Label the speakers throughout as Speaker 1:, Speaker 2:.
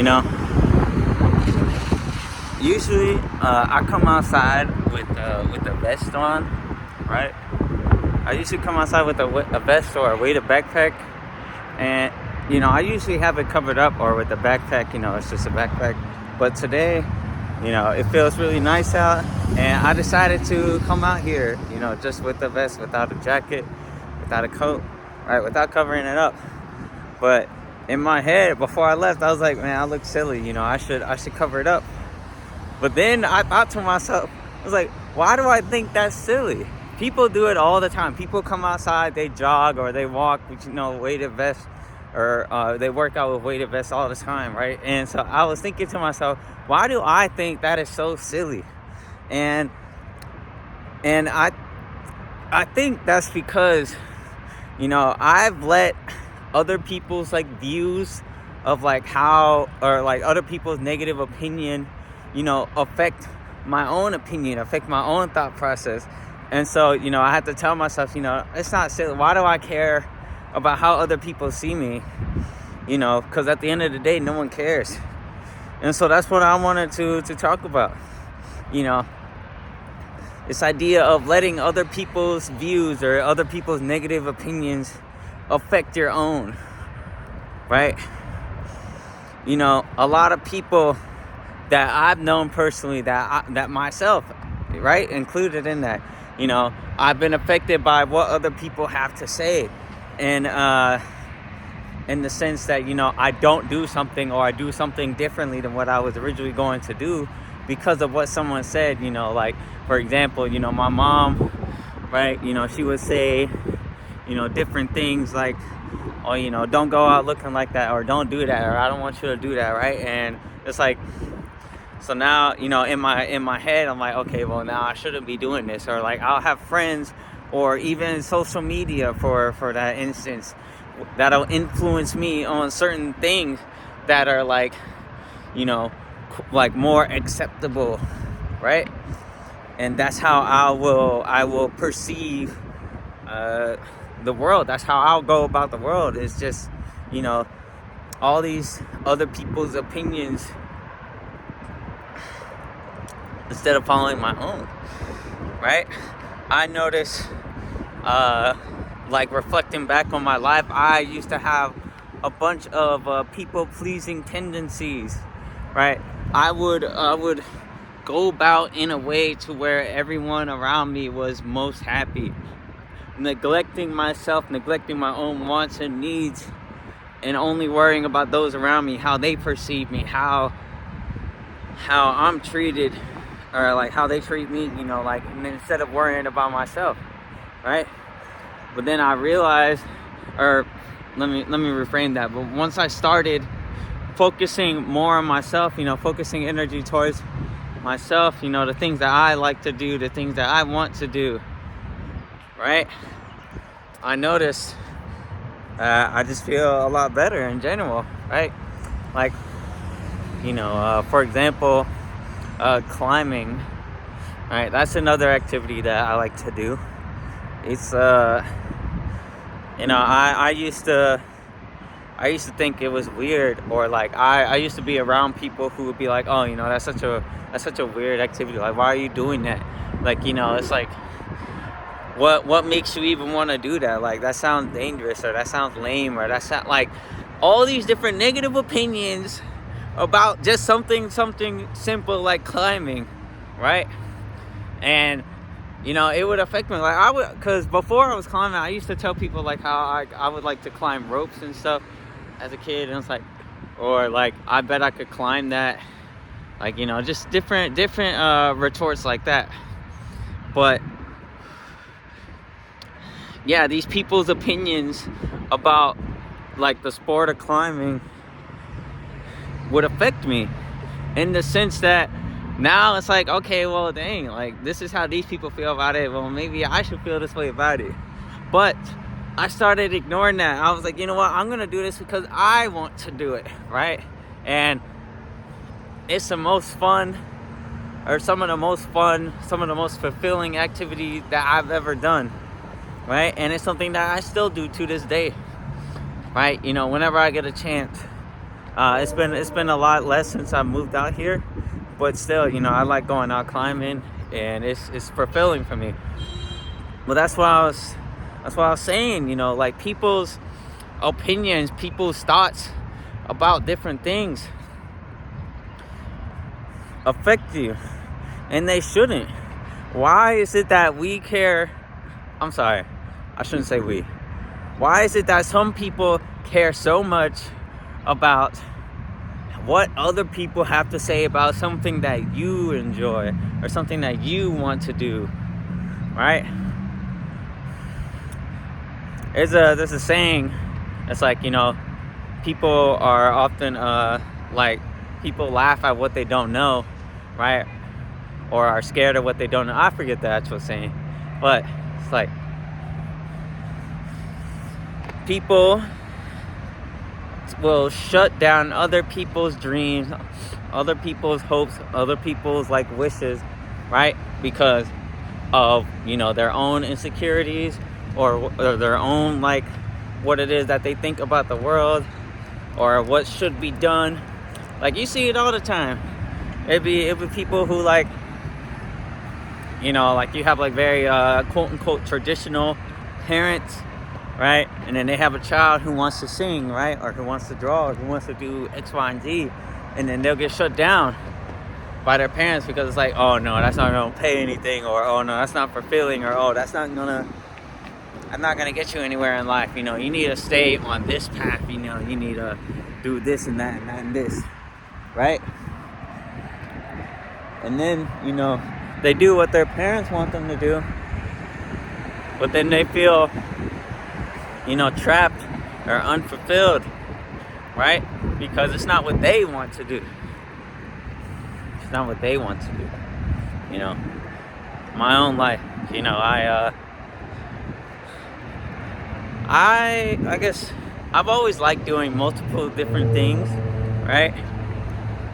Speaker 1: You know, usually I come outside with a vest on, right? I usually come outside with a vest or a weighted backpack, and I usually have it covered up or with a backpack. It's just a backpack. But today, it feels really nice out, and I decided to come out here, just with a vest, without a jacket, without a coat, right, without covering it up. But in my head, before I left, I was like, man, I look silly. I should cover it up. But then I thought to myself, I was like, why do I think that's silly? People do it all the time. People come outside, they jog or they walk with, weighted vests, or they work out with weighted vests all the time, right? And so I was thinking to myself, why do I think that is so silly? And I think that's because, I've let other people's views of how, or other people's negative opinion, affect my own opinion, affect my own thought process. And so, I had to tell myself, it's not silly. Why do I care about how other people see me? Because at the end of the day, no one cares. And so that's what I wanted to talk about. This idea of letting other people's views or other people's negative opinions affect your own, right? A lot of people that I've known personally, that myself, right, included in that, I've been affected by what other people have to say, and in the sense that I don't do something, or I do something differently than what I was originally going to do because of what someone said. For example, my mom, right, she would say different things like, oh, don't go out looking like that, or don't do that, or I don't want you to do that, right? And it's like, so now, in my head, I'm like, okay, well, now I shouldn't be doing this. Or I'll have friends, or even social media for that instance, that'll influence me on certain things that are more acceptable, right? And that's how I will perceive the world. That's how I'll go about the world. It's just, all these other people's opinions instead of following my own, right? I notice, reflecting back on my life, I used to have a bunch of people-pleasing tendencies, right? I would go about in a way to where everyone around me was most happy, neglecting myself, neglecting my own wants and needs, and only worrying about those around me, how they perceive me, how I'm treated, or how they treat me, instead of worrying about myself, right? But then I realized, or let me reframe that. But once I started focusing more on myself, focusing energy towards myself, the things that I like to do, the things that I want to do, right? I noticed I just feel a lot better in general, right? For example, climbing, right? That's another activity that I like to do. It's I used to think it was weird, or I used to be around people who would be like, oh, that's such a weird activity, why are you doing that? It's like, what makes you even want to do that? That sounds dangerous, or that sounds lame, or that sounds all these different negative opinions about just something simple like climbing, right? And it would affect me. Because before I was climbing, I used to tell people how I would like to climb ropes and stuff as a kid, and it's I bet I could climb that, just different retorts like that. But yeah, these people's opinions about the sport of climbing would affect me, in the sense that now it's okay, well, dang, this is how these people feel about it, well, maybe I should feel this way about it. But I started ignoring that. I was like, you know what, I'm gonna do this because I want to do it, right? And it's the most fun, or some of the most fulfilling activity that I've ever done, right? And it's something that I still do to this day, right? Whenever I get a chance, It's been a lot less since I moved out here, but still, I like going out climbing, and it's fulfilling for me. But that's what I was saying. Like people's opinions, people's thoughts about different things affect you, and they shouldn't. Why is it that we care? I'm sorry, I shouldn't say we. Why is it that some people care so much about what other people have to say about something that you enjoy or something that you want to do, right? There's a saying. It's like, people are often like, people laugh at what they don't know, right? Or are scared of what they don't know. I forget the actual saying, but it's like people will shut down other people's dreams, other people's hopes, other people's like wishes, right? Because of their own insecurities, or their own like what it is that they think about the world, or what should be done. Like, you see it all the time. It'd be people who like, like you have like very quote unquote traditional parents, right? And then they have a child who wants to sing, right? Or who wants to draw, or who wants to do X, Y, and Z. And then they'll get shut down by their parents because it's like, oh no, that's not gonna pay anything, or oh no, that's not fulfilling, or oh, I'm not gonna get you anywhere in life. You need to stay on this path. You need to do this and that and that and this, right? And then they do what their parents want them to do, but then they feel trapped or unfulfilled, right? Because it's not what they want to do. It's not what they want to do. My own life, I guess I've always liked doing multiple different things, right?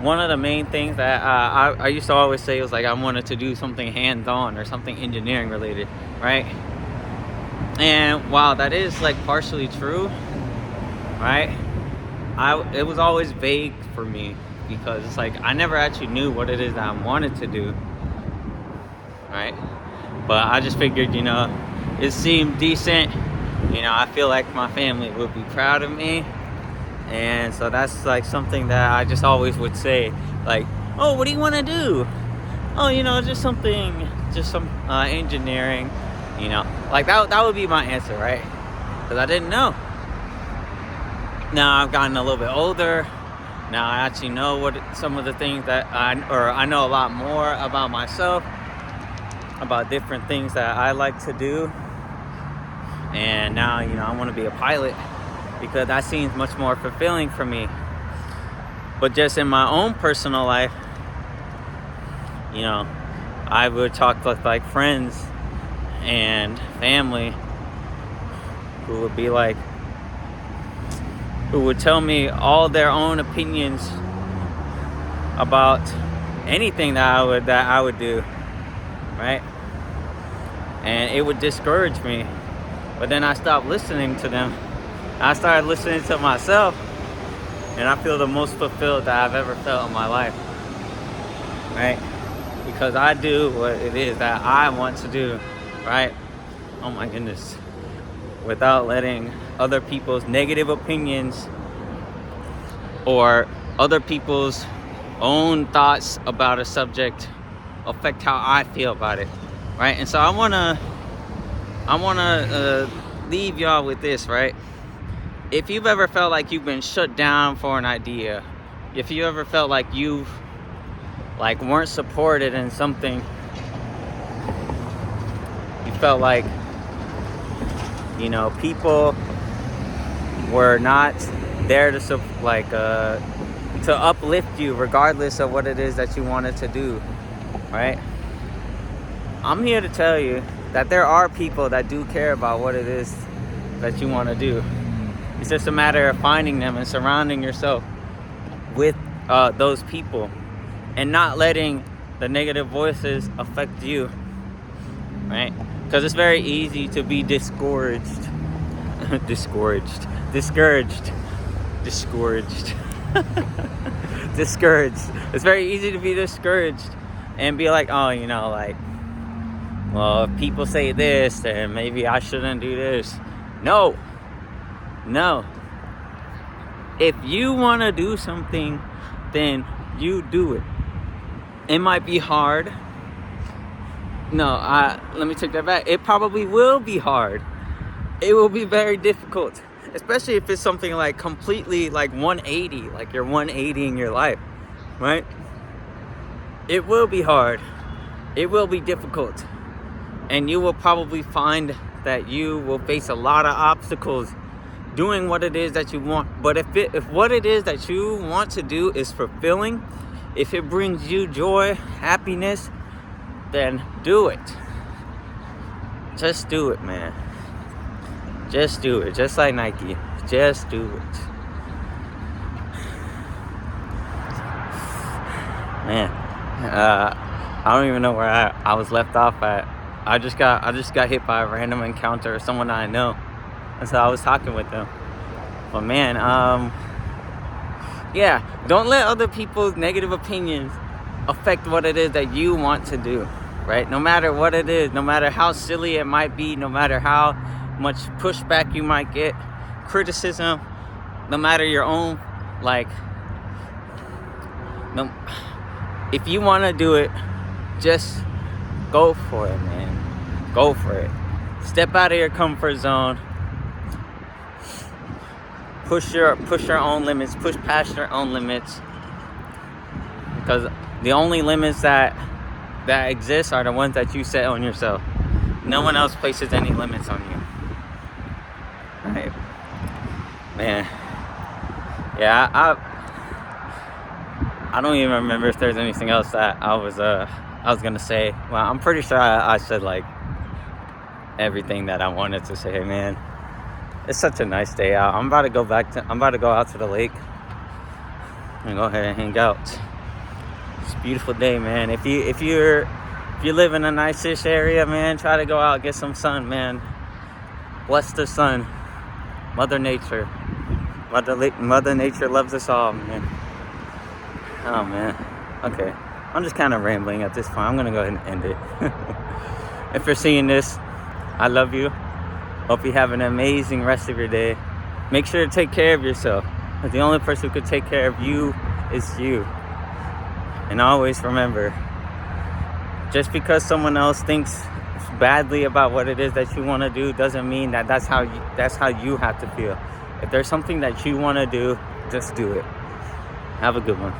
Speaker 1: One of the main things that I used to always say was like I wanted to do something hands-on or something engineering related, right? And while that is like partially true, right, it was always vague for me, because it's like I never actually knew what it is that I wanted to do, right? But I just figured, it seemed decent. I feel like my family would be proud of me. And so that's like something that I just always would say, like, oh, what do you want to do? Oh, just some engineering, like that would be my answer, right? Because I didn't know. Now I've gotten a little bit older. Now I actually know what some of the things that I know a lot more about myself, about different things that I like to do. And now, I want to be a pilot, because that seems much more fulfilling for me. But just in my own personal life, I would talk with like friends and family who would be like, who would tell me all their own opinions about anything that I would do, right? And it would discourage me. But then I stopped listening to them. I started listening to myself, and I feel the most fulfilled that I've ever felt in my life, right? Because I do what it is that I want to do, right? Oh my goodness. Without letting other people's negative opinions or other people's own thoughts about a subject affect how I feel about it, right? And so I wanna leave y'all with this, right? If you've ever felt like you've been shut down for an idea, if you ever felt like you weren't supported in something, you felt like people were not there to uplift you regardless of what it is that you wanted to do, right? I'm here to tell you that there are people that do care about what it is that you want to do. It's just a matter of finding them and surrounding yourself with those people, and not letting the negative voices affect you, right? Because it's very easy to be discouraged. Discouraged. It's very easy to be discouraged and be like, oh, like, well, if people say this, then maybe I shouldn't do this. No. If you want to do something, then you do it. It might be hard. Let me take that back. It probably will be hard. It will be very difficult, especially if it's something like completely like 180, like you're 180 in your life, right? It will be hard. It will be difficult. And you will probably find that you will face a lot of obstacles doing what it is that you want. But if what it is that you want to do is fulfilling, if it brings you joy, happiness, then do it. Just do it, man. Just do it. Just like Nike. Just do it. Man, I don't even know where I was left off at. I just got hit by a random encounter of someone I know, and so I was talking with them. But man, yeah, don't let other people's negative opinions affect what it is that you want to do, right? No matter what it is, no matter how silly it might be, no matter how much pushback you might get, criticism, no matter your own, like, no, if you want to do it, just go for it, man. Go for it. Step out of your comfort zone. Push your own limits. Push past your own limits. Because the only limits that exist are the ones that you set on yourself. No one else places any limits on you. Right? Man. Yeah, I don't even remember if there's anything else that I was gonna say. Well, I'm pretty sure I said like everything that I wanted to say, man. It's such a nice day out. I'm about to go out to the lake and go ahead and hang out. It's a beautiful day, man. If you live in a nice-ish area, man, try to go out and get some sun, man. Bless the sun. Mother Nature. Mother Nature loves us all, man. Oh, man. Okay. I'm just kind of rambling at this point. I'm going to go ahead and end it. If you're seeing this, I love you. Hope you have an amazing rest of your day. Make sure to take care of yourself. The only person who could take care of you is you. And always remember, just because someone else thinks badly about what it is that you want to do doesn't mean that that's how you have to feel. If there's something that you want to do, just do it. Have a good one.